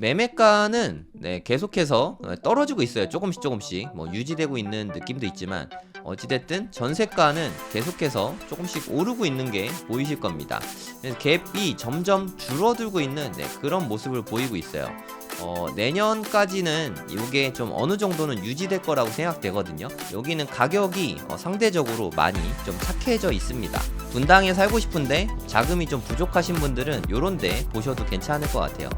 매매가는 계속해서 떨어지고 있어요. 조금씩 조금씩 뭐 유지되고 있는 느낌도 있지만 어찌됐든 전세가는 계속해서 조금씩 오르고 있는 게 보이실 겁니다. 그래서 갭이 점점 줄어들고 있는 그런 모습을 보이고 있어요. 내년까지는 이게 좀 어느 정도는 유지될 거라고 생각되거든요. 여기는 가격이 상대적으로 많이 좀 착해져 있습니다. 분당에 살고 싶은데 자금이 좀 부족하신 분들은 요런데 보셔도 괜찮을 것 같아요.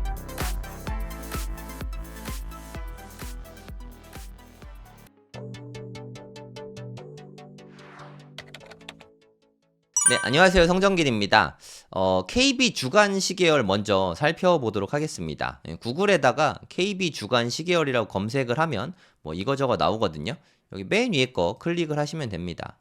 네, 안녕하세요. 성정길입니다. KB 주간 시계열 먼저 살펴보도록 하겠습니다. 구글에다가 KB 주간 시계열이라고 검색을 하면 뭐 이거저거 나오거든요. 여기 맨 위에 거 클릭을 하시면 됩니다.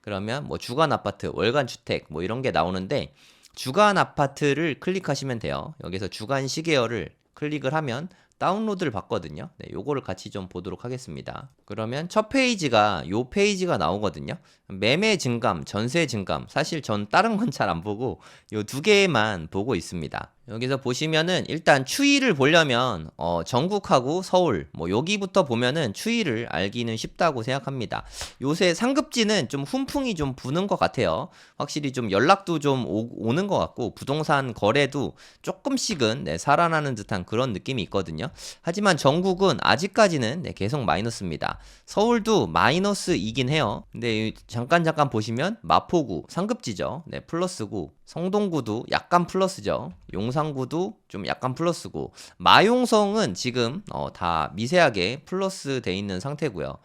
그러면 뭐 주간 아파트, 월간 주택 뭐 이런 게 나오는데 주간 아파트를 클릭하시면 돼요. 여기서 주간 시계열을 클릭을 하면 다운로드를 받거든요. 요거를 같이 좀 보도록 하겠습니다. 그러면 첫 페이지가 요 페이지가 나오거든요. 매매 증감, 전세 증감. 사실 전 다른 건 잘 안 보고 요 두 개만 보고 있습니다. 여기서 보시면은 일단 추이를 보려면 전국하고 서울 뭐 여기부터 보면은 추이를 알기는 쉽다고 생각합니다. 요새 상급지는 좀 훈풍이 좀 부는 것 같아요. 확실히 좀 연락도 좀 오는 것 같고 부동산 거래도 조금씩은 살아나는 듯한 그런 느낌이 있거든요. 하지만 전국은 아직까지는 계속 마이너스입니다. 서울도 마이너스이긴 해요. 근데 잠깐 보시면 마포구 상급지죠. 플러스고 성동구도 약간 플러스죠. 용산구도 좀 약간 플러스고 마용성은 지금 다 미세하게 플러스 돼 있는 상태고요.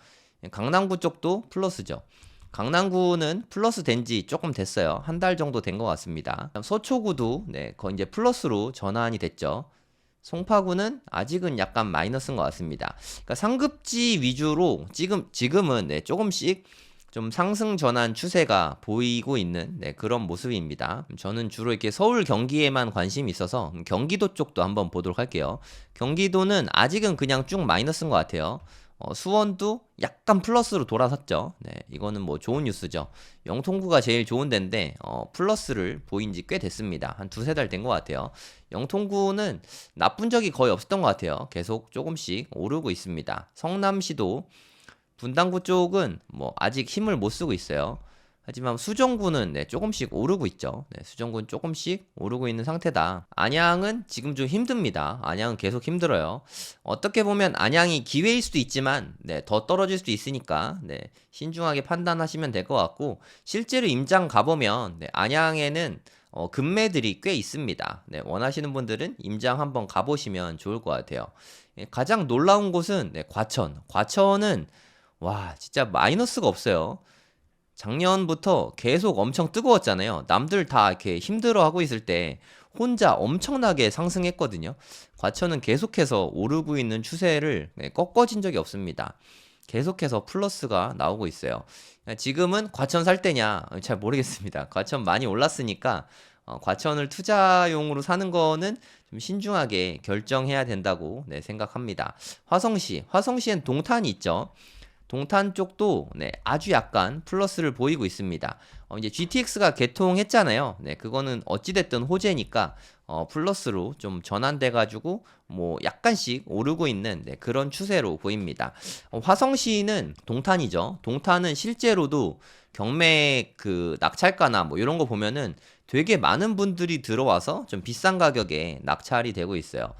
강남구 쪽도 플러스죠. 강남구는 플러스 된 지 조금 됐어요. 한 달 정도 된 것 같습니다. 서초구도 거의 이제 플러스로 전환이 됐죠. 송파구는 아직은 약간 마이너스인 것 같습니다. 그러니까 상급지 위주로 지금은 조금씩 좀 상승 전환 추세가 보이고 있는 그런 모습입니다. 저는 주로 이렇게 서울 경기에만 관심이 있어서 경기도 쪽도 한번 보도록 할게요. 경기도는 아직은 그냥 쭉 마이너스인 것 같아요. 수원도 약간 플러스로 돌아섰죠. 이거는 뭐 좋은 뉴스죠. 영통구가 제일 좋은 데인데 플러스를 보인 지 꽤 됐습니다. 한 두세 달 된 것 같아요. 영통구는 나쁜 적이 거의 없었던 것 같아요. 계속 조금씩 오르고 있습니다. 성남시도 분당구 쪽은 뭐 아직 힘을 못 쓰고 있어요. 하지만 수정구는 조금씩 오르고 있죠. 수정구는 조금씩 오르고 있는 상태다. 안양은 지금 좀 힘듭니다. 안양은 계속 힘들어요. 어떻게 보면 안양이 기회일 수도 있지만 더 떨어질 수도 있으니까 신중하게 판단하시면 될 것 같고 실제로 임장 가보면 안양에는 급매들이 꽤 있습니다. 원하시는 분들은 임장 한번 가보시면 좋을 것 같아요. 가장 놀라운 곳은 과천. 과천은 와 진짜 마이너스가 없어요. 작년부터 계속 엄청 뜨거웠잖아요. 남들 다 이렇게 힘들어하고 있을 때 혼자 엄청나게 상승했거든요. 과천은 계속해서 오르고 있는 추세를 꺾어진 적이 없습니다. 계속해서 플러스가 나오고 있어요. 지금은 과천 살 때냐 잘 모르겠습니다. 과천 많이 올랐으니까 과천을 투자용으로 사는 거는 좀 신중하게 결정해야 된다고 생각합니다. 화성시엔 동탄이 있죠. 동탄 쪽도 아주 약간 플러스를 보이고 있습니다. 이제 GTX가 개통했잖아요. 그거는 어찌됐든 호재니까 플러스로 좀 전환돼가지고 뭐 약간씩 오르고 있는 그런 추세로 보입니다. 화성시는 동탄이죠. 동탄은 실제로도 경매 그 낙찰가나 뭐 이런 거 보면은 되게 많은 분들이 들어와서 좀 비싼 가격에 낙찰이 되고 있어요.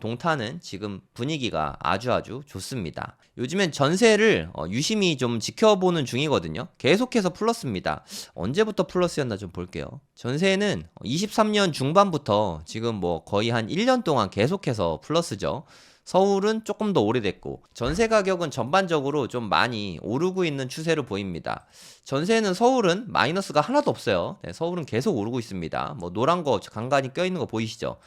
동탄은 지금 분위기가 아주 좋습니다. 요즘엔 전세를 유심히 좀 지켜보는 중이거든요. 계속해서 플러스입니다. 언제부터 플러스였나 좀 볼게요. 전세는 23년 중반부터 지금 뭐 거의 한 1년 동안 계속해서 플러스죠. 서울은 조금 더 오래됐고 전세 가격은 전반적으로 좀 많이 오르고 있는 추세로 보입니다. 전세는 서울은 마이너스가 하나도 없어요. 서울은 계속 오르고 있습니다. 뭐 노란 거 간간히 껴있는 거 보이시죠?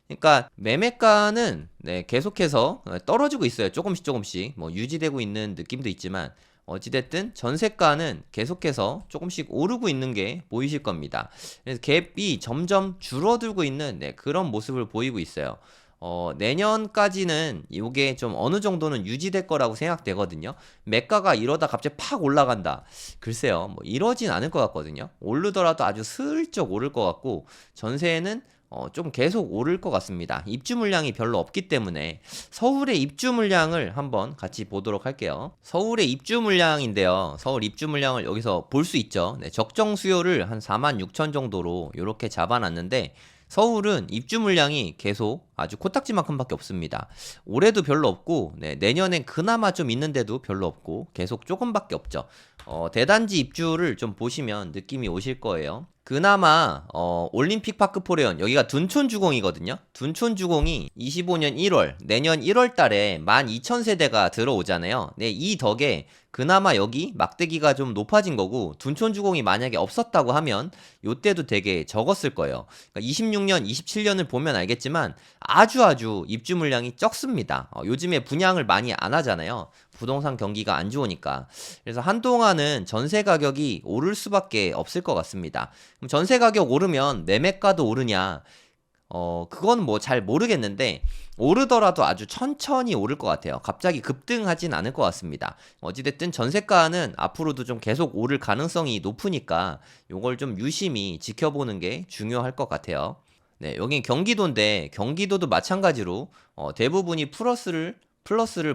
그러니까 매매가는 계속해서 떨어지고 있어요. 조금씩 뭐 유지되고 있는 느낌도 있지만 어찌됐든 전세가는 계속해서 조금씩 오르고 있는 게 보이실 겁니다. 그래서 갭이 점점 줄어들고 있는 그런 모습을 보이고 있어요. 내년까지는 이게 좀 어느 정도는 유지될 거라고 생각되거든요. 매가가 이러다 갑자기 팍 올라간다. 글쎄요, 뭐 이러진 않을 것 같거든요. 오르더라도 아주 슬쩍 오를 것 같고, 전세는 좀 계속 오를 것 같습니다. 입주 물량이 별로 없기 때문에 서울의 입주 물량을 한번 같이 보도록 할게요. 서울의 입주 물량인데요. 서울 입주 물량을 여기서 볼 수 있죠. 네, 적정 수요를 한 46,000 정도로 이렇게 잡아놨는데 서울은 입주 물량이 계속 아주 코딱지만큼밖에 없습니다. 올해도 별로 없고 내년엔 그나마 좀 있는데도 별로 없고 계속 조금밖에 없죠. 대단지 입주를 좀 보시면 느낌이 오실 거예요. 그나마 올림픽 파크 포레온 여기가 둔촌주공이거든요. 둔촌주공이 25년 1월 내년 1월 달에 12,000세대가 들어오잖아요. 네, 이 덕에 그나마 여기 막대기가 좀 높아진 거고 둔촌주공이 만약에 없었다고 하면 요때도 되게 적었을 거예요. 그러니까 26년, 27년을 보면 알겠지만 아주 입주 물량이 적습니다. 요즘에 분양을 많이 안 하잖아요. 부동산 경기가 안 좋으니까. 그래서 한동안은 전세 가격이 오를 수밖에 없을 것 같습니다. 그럼 전세 가격 오르면 매매가도 오르냐? 그건 뭐 잘 모르겠는데 오르더라도 아주 천천히 오를 것 같아요. 갑자기 급등하진 않을 것 같습니다. 어찌됐든 전세가는 앞으로도 좀 계속 오를 가능성이 높으니까 요걸 좀 유심히 지켜보는 게 중요할 것 같아요. 네, 여긴 경기도인데 경기도도 마찬가지로 대부분이 플러스를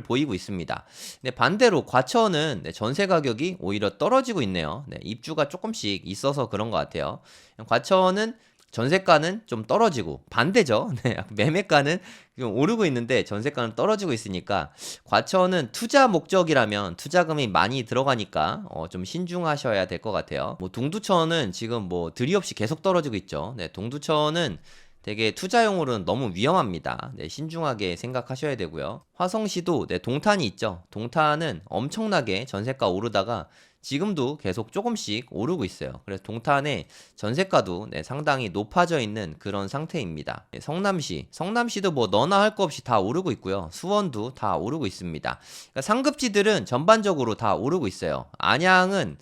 보이고 있습니다. 네, 반대로 과천은 전세 가격이 오히려 떨어지고 있네요. 네, 입주가 조금씩 있어서 그런 것 같아요. 과천은 전세가는 좀 떨어지고 반대죠. 네, 매매가는 지금 오르고 있는데 전세가는 떨어지고 있으니까 과천은 투자 목적이라면 투자금이 많이 들어가니까 좀 신중하셔야 될 것 같아요. 뭐 동두천은 지금 뭐 들이 없이 계속 떨어지고 있죠. 네, 동두천은 되게 투자용으로는 너무 위험합니다. 네, 신중하게 생각하셔야 되고요. 화성시도 동탄이 있죠. 동탄은 엄청나게 전세가 오르다가 지금도 계속 조금씩 오르고 있어요. 그래서 동탄의 전세가도 상당히 높아져 있는 그런 상태입니다. 성남시도 뭐 너나 할 거 없이 다 오르고 있고요. 수원도 다 오르고 있습니다. 그러니까 상급지들은 전반적으로 다 오르고 있어요. 안양은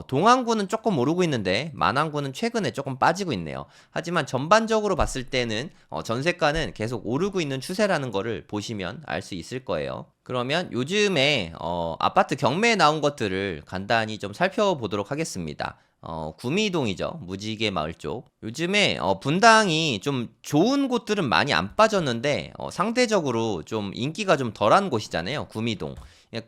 동안구는 조금 오르고 있는데 만안구는 최근에 조금 빠지고 있네요. 하지만 전반적으로 봤을 때는 전세가는 계속 오르고 있는 추세라는 거를 보시면 알 수 있을 거예요. 그러면 요즘에 아파트 경매에 나온 것들을 간단히 좀 살펴보도록 하겠습니다. 구미동이죠. 무지개 마을 쪽. 요즘에 분당이 좀 좋은 곳들은 많이 안 빠졌는데 상대적으로 좀 인기가 좀 덜한 곳이잖아요. 구미동.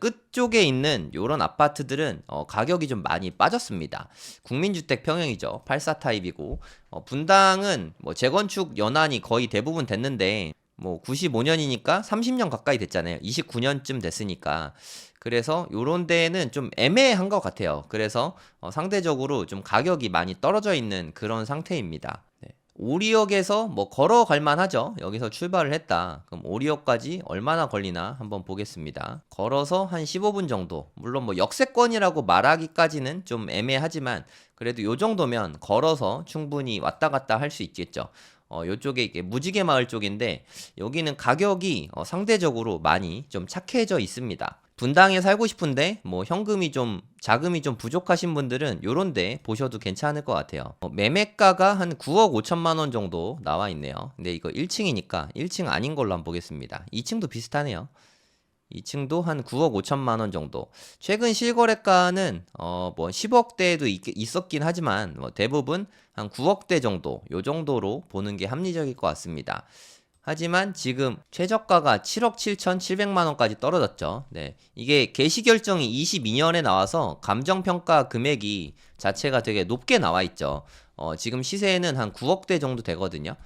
끝쪽에 있는 요런 아파트들은 가격이 좀 많이 빠졌습니다. 국민주택 평형이죠. 84 타입이고 분당은 뭐 재건축 연한이 거의 대부분 됐는데 뭐 95년이니까 30년 가까이 됐잖아요. 29년쯤 됐으니까. 그래서 요런 데는 좀 애매한 것 같아요. 그래서 상대적으로 좀 가격이 많이 떨어져 있는 그런 상태입니다. 네. 오리역에서 뭐 걸어갈 만하죠. 여기서 출발을 했다. 그럼 오리역까지 얼마나 걸리나 한번 보겠습니다. 걸어서 한 15분 정도. 물론 뭐 역세권이라고 말하기까지는 좀 애매하지만 그래도 요 정도면 걸어서 충분히 왔다 갔다 할 수 있겠죠. 요쪽에 이게 무지개 마을 쪽인데 여기는 가격이 상대적으로 많이 좀 착해져 있습니다. 분당에 살고 싶은데 뭐 현금이 좀 자금이 좀 부족하신 분들은 요런데 보셔도 괜찮을 것 같아요. 매매가가 한 9억 5천만 원 정도 나와 있네요. 근데 이거 1층이니까 1층 아닌 걸로 한번 보겠습니다. 2층도 비슷하네요. 2층도 한 9억 5천만 원 정도. 최근 실거래가는 뭐 10억대도 있었긴 하지만 뭐 대부분 한 9억대 정도 요 정도로 보는 게 합리적일 것 같습니다. 하지만 지금 최저가가 7억 7,700만 원까지 떨어졌죠. 네. 이게 개시 결정이 22년에 나와서 감정평가 금액이 자체가 되게 높게 나와 있죠. 지금 시세는 한 9억대 정도 되거든요.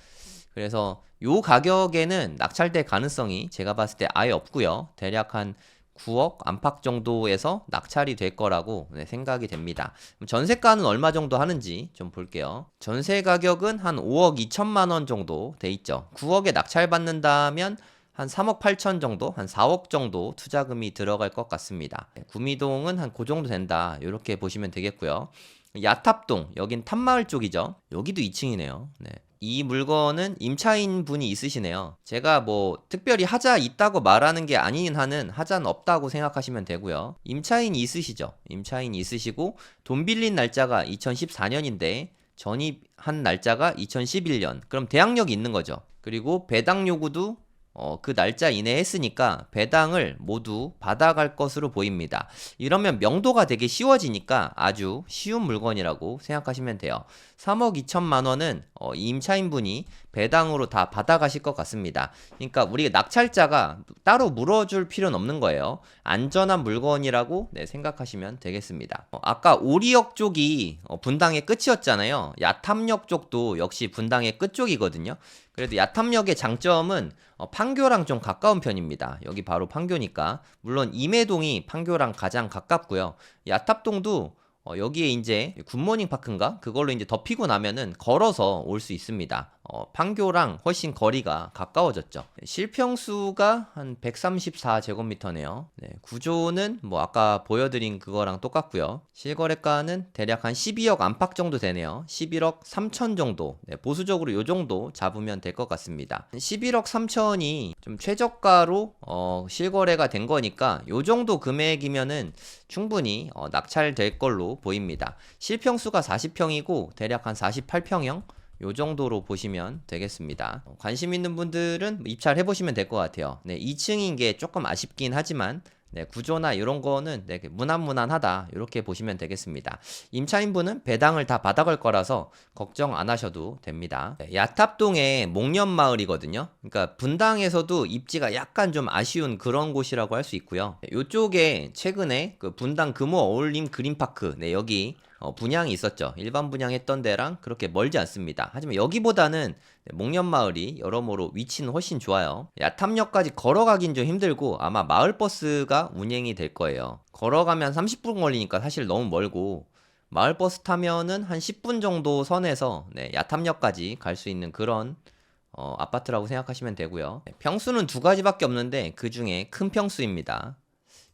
그래서 요 가격에는 낙찰될 가능성이 제가 봤을 때 아예 없고요. 대략 한 9억 안팎 정도에서 낙찰이 될 거라고 생각이 됩니다. 전세가는 얼마 정도 하는지 좀 볼게요. 전세 가격은 한 5억 2천만 원 정도 돼 있죠. 9억에 낙찰 받는다면 한 3억 8천 정도, 한 4억 정도 투자금이 들어갈 것 같습니다. 구미동은 한 그 정도 된다. 이렇게 보시면 되겠고요. 야탑동, 여긴 탑마을 쪽이죠. 여기도 2층이네요. 네. 이 물건은 임차인 분이 있으시네요. 제가 뭐 특별히 하자 있다고 말하는 게 아닌 한은 하자는 없다고 생각하시면 되고요. 임차인이 있으시죠. 임차인이 있으시고 돈 빌린 날짜가 2014년인데 전입한 날짜가 2011년. 그럼 대항력이 있는 거죠. 그리고 배당 요구도 그 날짜 이내에 했으니까 배당을 모두 받아갈 것으로 보입니다. 이러면 명도가 되게 쉬워지니까 아주 쉬운 물건이라고 생각하시면 돼요. 3억 2천만 원은 이 임차인분이 배당으로 다 받아가실 것 같습니다. 그러니까 우리 낙찰자가 따로 물어줄 필요는 없는 거예요. 안전한 물건이라고 네, 생각하시면 되겠습니다. 아까 오리역 쪽이 분당의 끝이었잖아요. 야탐역 쪽도 역시 분당의 끝쪽이거든요. 그래도 야탐역의 장점은 판교랑 좀 가까운 편입니다. 여기 바로 판교니까. 물론 임해동이 판교랑 가장 가깝고요. 야탑동도 여기에 이제 굿모닝 파크인가? 그걸로 이제 덮이고 나면은 걸어서 올 수 있습니다. 판교랑 훨씬 거리가 가까워졌죠. 실평수가 한 134제곱미터네요. 네, 구조는 뭐 아까 보여드린 그거랑 똑같고요. 실거래가는 대략 한 12억 안팎 정도 되네요. 11억 3천 정도. 네, 보수적으로 요 정도 잡으면 될 것 같습니다. 11억 3천이 좀 최저가로 실거래가 된 거니까 요 정도 금액이면은 충분히 낙찰될 걸로 보입니다. 실평수가 40평이고 대략 한 48평형 요 정도로 보시면 되겠습니다. 관심 있는 분들은 입찰해 보시면 될 것 같아요. 네, 2층인 게 조금 아쉽긴 하지만 네, 구조나 이런 거는 네, 무난무난하다 이렇게 보시면 되겠습니다. 임차인분은 배당을 다 받아갈 거라서 걱정 안 하셔도 됩니다. 네, 야탑동의 목련마을이거든요. 그러니까 분당에서도 입지가 약간 좀 아쉬운 그런 곳이라고 할 수 있고요. 네, 이쪽에 최근에 그 분당 금호 어울림 그린파크 네, 여기 분양이 있었죠. 일반 분양했던 데랑 그렇게 멀지 않습니다. 하지만 여기보다는 목련마을이 여러모로 위치는 훨씬 좋아요. 야탐역까지 걸어가긴 좀 힘들고 아마 마을버스가 운행이 될 거예요. 걸어가면 30분 걸리니까 사실 너무 멀고 마을버스 타면은 한 10분 정도 선에서 네, 야탐역까지 갈 수 있는 그런 아파트라고 생각하시면 되고요. 평수는 두 가지밖에 없는데 그 중에 큰 평수입니다.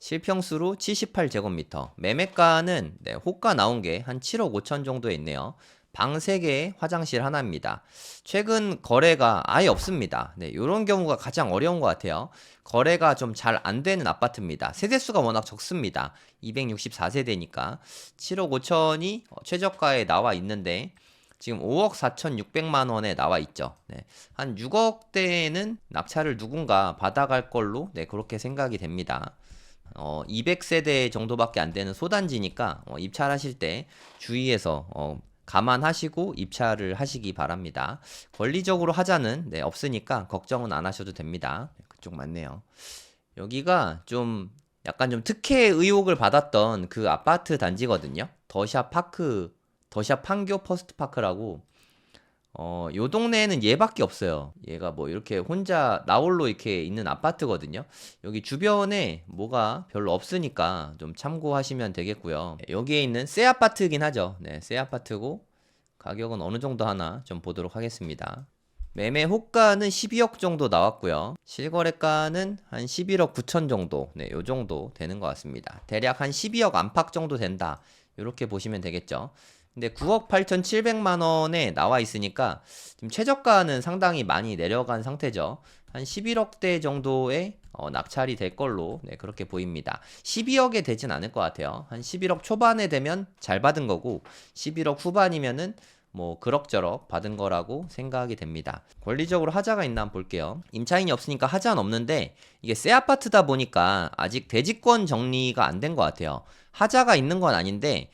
실평수로 78제곱미터. 매매가는 네, 호가 나온 게 한 7억 5천 정도에 있네요. 방 3개, 화장실 하나입니다. 최근 거래가 아예 없습니다. 네, 이런 경우가 가장 어려운 것 같아요. 거래가 좀 잘 안 되는 아파트입니다. 세대수가 워낙 적습니다. 264세대니까 7억 5천이 최저가에 나와 있는데 지금 5억 4,600만 원에 나와 있죠. 네, 한 6억대에는 낙찰을 누군가 받아갈 걸로 네, 그렇게 생각이 됩니다. 200세대 정도밖에 안 되는 소단지니까 입찰하실 때 주의해서 감안하시고 입찰을 하시기 바랍니다. 권리적으로 하자는 네, 없으니까 걱정은 안 하셔도 됩니다. 그쪽 맞네요. 여기가 좀 약간 좀 특혜 의혹을 받았던 그 아파트 단지거든요. 더샵 판교 퍼스트파크라고 요 동네에는 얘밖에 없어요. 얘가 뭐 이렇게 혼자 나홀로 이렇게 있는 아파트거든요. 여기 주변에 뭐가 별로 없으니까 좀 참고하시면 되겠고요. 여기에 있는 새 아파트긴 하죠. 네, 새 아파트고 가격은 어느 정도 하나 좀 보도록 하겠습니다. 매매 호가는 12억 정도 나왔고요. 실거래가는 한 11억 9천 정도, 네, 요 정도 되는 것 같습니다. 대략 한 12억 안팎 정도 된다. 이렇게 보시면 되겠죠. 근데 9억 8,700만 원에 나와 있으니까 지금 최저가는 상당히 많이 내려간 상태죠. 한 11억대 정도의 낙찰이 될 걸로 네, 그렇게 보입니다. 12억에 되진 않을 것 같아요. 한 11억 초반에 되면 잘 받은 거고 11억 후반이면은 뭐 그럭저럭 받은 거라고 생각이 됩니다. 권리적으로 하자가 있나 한번 볼게요. 임차인이 없으니까 하자는 없는데 이게 새 아파트다 보니까 아직 대지권 정리가 안 된 것 같아요. 하자가 있는 건 아닌데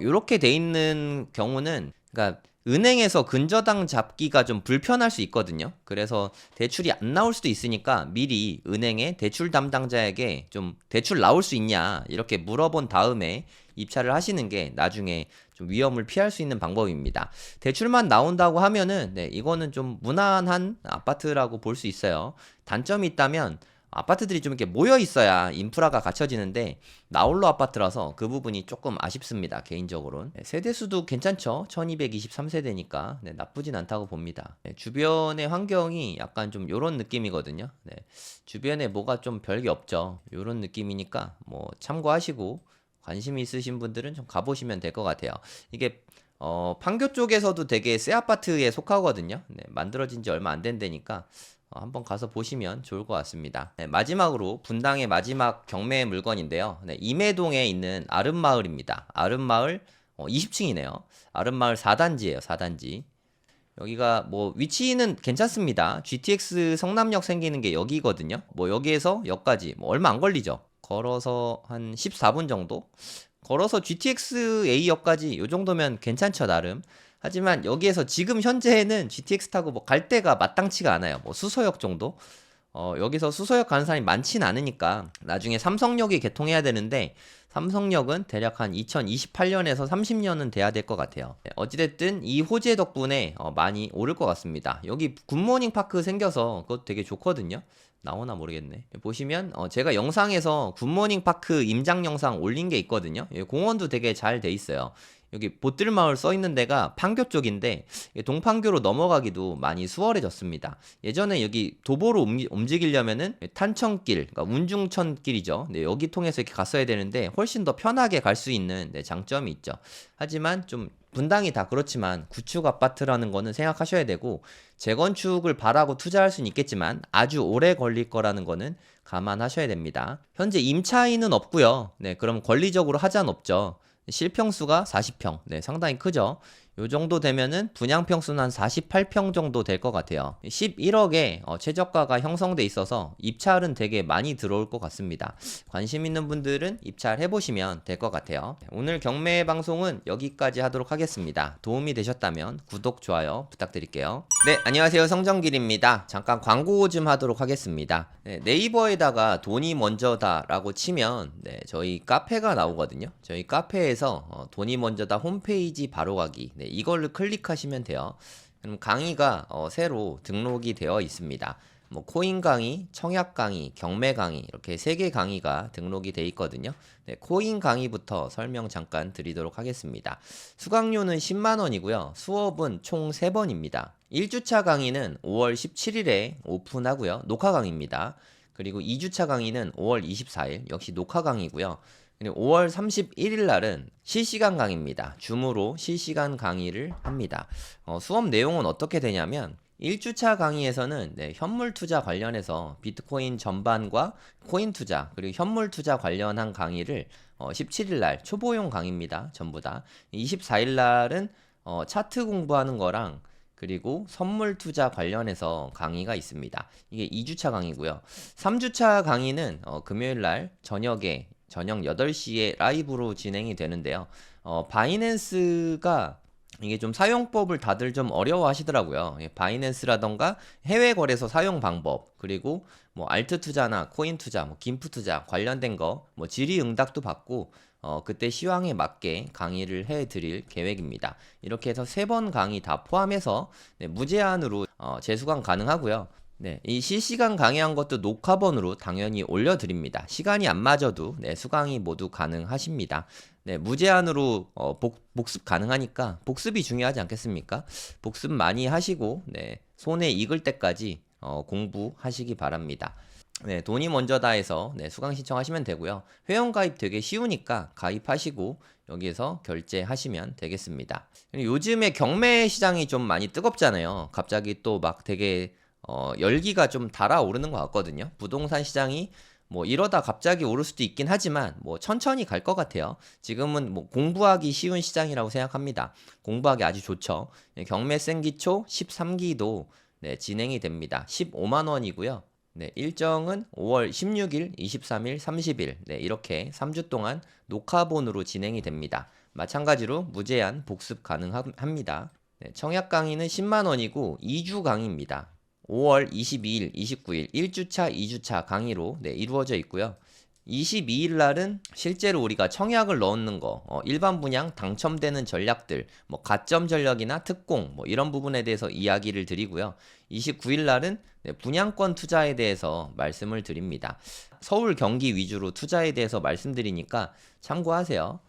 요렇게 돼 있는 경우는 그러니까 은행에서 근저당 잡기가 좀 불편할 수 있거든요. 그래서 대출이 안 나올 수도 있으니까 미리 은행의 대출 담당자에게 좀 대출 나올 수 있냐 이렇게 물어본 다음에 입찰을 하시는 게 나중에 좀 위험을 피할 수 있는 방법입니다. 대출만 나온다고 하면은 네, 이거는 좀 무난한 아파트라고 볼 수 있어요. 단점이 있다면 아파트들이 좀 이렇게 모여 있어야 인프라가 갖춰지는데 나홀로 아파트라서 그 부분이 조금 아쉽습니다. 개인적으로는. 네, 세대수도 괜찮죠. 1223세대니까 네, 나쁘진 않다고 봅니다. 네, 주변의 환경이 약간 좀 요런 느낌이거든요. 네, 주변에 뭐가 좀 별게 없죠. 요런 느낌이니까 뭐 참고하시고 관심 있으신 분들은 좀 가보시면 될 것 같아요. 이게 판교 쪽에서도 되게 새 아파트에 속하거든요. 네, 만들어진 지 얼마 안 된 데니까 한번 가서 보시면 좋을 것 같습니다. 네, 마지막으로 분당의 마지막 경매 물건인데요. 네, 임해동에 있는 아름마을입니다. 아름마을 20층이네요. 아름마을 4단지예요. 4단지. 여기가 뭐 위치는 괜찮습니다. GTX 성남역 생기는 게 여기거든요. 뭐 여기에서 역까지 뭐 얼마 안 걸리죠. 걸어서 한 14분 정도? 걸어서 GTX A역까지 요 정도면 괜찮죠, 나름. 하지만 여기에서 지금 현재는 GTX 타고 뭐 갈 데가 마땅치가 않아요. 뭐 수서역 정도? 여기서 수서역 가는 사람이 많진 않으니까 나중에 삼성역이 개통해야 되는데 삼성역은 대략 한 2028년에서 30년은 돼야 될 것 같아요. 어찌됐든 이 호재 덕분에 많이 오를 것 같습니다. 여기 굿모닝 파크 생겨서 그것도 되게 좋거든요. 나오나 모르겠네. 보시면 제가 영상에서 굿모닝 파크 임장 영상 올린 게 있거든요. 공원도 되게 잘 돼 있어요. 여기 보뜰마을 써 있는 데가 판교 쪽인데 동판교로 넘어가기도 많이 수월해졌습니다. 예전에 여기 도보로 움직이려면은 탄천길, 그러니까 운중천길이죠. 네, 여기 통해서 이렇게 갔어야 되는데 훨씬 더 편하게 갈 수 있는 장점이 있죠. 하지만 좀 분당이 다 그렇지만 구축 아파트라는 거는 생각하셔야 되고 재건축을 바라고 투자할 수는 있겠지만 아주 오래 걸릴 거라는 거는 감안하셔야 됩니다. 현재 임차인은 없고요. 네, 그럼 권리적으로 하자는 없죠. 실평수가 40평, 네, 상당히 크죠. 요 정도 되면은 분양평수는 한 48평 정도 될 것 같아요. 11억에 최저가가 형성돼 있어서 입찰은 되게 많이 들어올 것 같습니다. 관심 있는 분들은 입찰해보시면 될 것 같아요. 오늘 경매 방송은 여기까지 하도록 하겠습니다. 도움이 되셨다면 구독, 좋아요 부탁드릴게요. 네, 안녕하세요. 성정길입니다. 잠깐 광고 좀 하도록 하겠습니다. 네, 네이버에다가 돈이 먼저다 라고 치면 저희 카페가 나오거든요. 저희 카페에서 돈이 먼저다 홈페이지 바로가기, 네, 이걸로 클릭하시면 돼요. 그럼 강의가 새로 등록이 되어 있습니다. 뭐 코인 강의, 청약 강의, 경매 강의 이렇게 3개 강의가 등록이 되어 있거든요. 네, 코인 강의부터 설명 잠깐 드리도록 하겠습니다. 수강료는 10만 원이고요. 수업은 총 3번입니다. 1주차 강의는 5월 17일에 오픈하고요. 녹화 강의입니다. 그리고 2주차 강의는 5월 24일 역시 녹화 강의고요. 5월 31일 날은 실시간 강의입니다. 줌으로 실시간 강의를 합니다. 수업 내용은 어떻게 되냐면 1주차 강의에서는 현물 투자 관련해서 비트코인 전반과 코인 투자 그리고 현물 투자 관련한 강의를 17일 날 초보용 강의입니다. 전부 다. 24일 날은 차트 공부하는 거랑 그리고 선물 투자 관련해서 강의가 있습니다. 이게 2주차 강의고요. 3주차 강의는 금요일 날 저녁 8시에 라이브로 진행이 되는데요. 바이낸스가 이게 좀 사용법을 다들 좀 어려워 하시더라고요. 바이낸스라던가 해외 거래소 사용 방법, 그리고 뭐 알트 투자나 코인 투자, 뭐 김프 투자 관련된 거, 뭐 질의응답도 받고 그때 시황에 맞게 강의를 해 드릴 계획입니다. 이렇게 해서 3번 강의 다 포함해서 무제한으로 재수강 가능하고요. 네, 이 실시간 강의한 것도 녹화본으로 당연히 올려드립니다. 시간이 안 맞아도 수강이 모두 가능하십니다. 네, 무제한으로 복습 가능하니까 복습이 중요하지 않겠습니까? 복습 많이 하시고 손에 익을 때까지 공부하시기 바랍니다. 네, 돈이 먼저다 해서 수강 신청하시면 되고요. 회원 가입 되게 쉬우니까 가입하시고 여기에서 결제하시면 되겠습니다. 요즘에 경매 시장이 좀 많이 뜨겁잖아요. 갑자기 또 막 되게 열기가 좀 달아오르는 것 같거든요. 부동산 시장이 뭐 이러다 갑자기 오를 수도 있긴 하지만 뭐 천천히 갈 것 같아요. 지금은 뭐 공부하기 쉬운 시장이라고 생각합니다. 공부하기 아주 좋죠. 경매 생기초 13기도 진행이 됩니다. 15만 원이고요. 일정은 5월 16일, 23일, 30일 이렇게 3주 동안 녹화본으로 진행이 됩니다. 마찬가지로 무제한 복습 가능합니다. 청약 강의는 10만 원이고 2주 강의입니다. 5월 22일, 29일 1주차, 2주차 강의로 이루어져 있고요. 22일 날은 실제로 우리가 청약을 넣는 거, 일반 분양 당첨되는 전략들, 뭐 가점 전략이나 특공 뭐 이런 부분에 대해서 이야기를 드리고요. 29일 날은 분양권 투자에 대해서 말씀을 드립니다. 서울, 경기 위주로 투자에 대해서 말씀드리니까 참고하세요.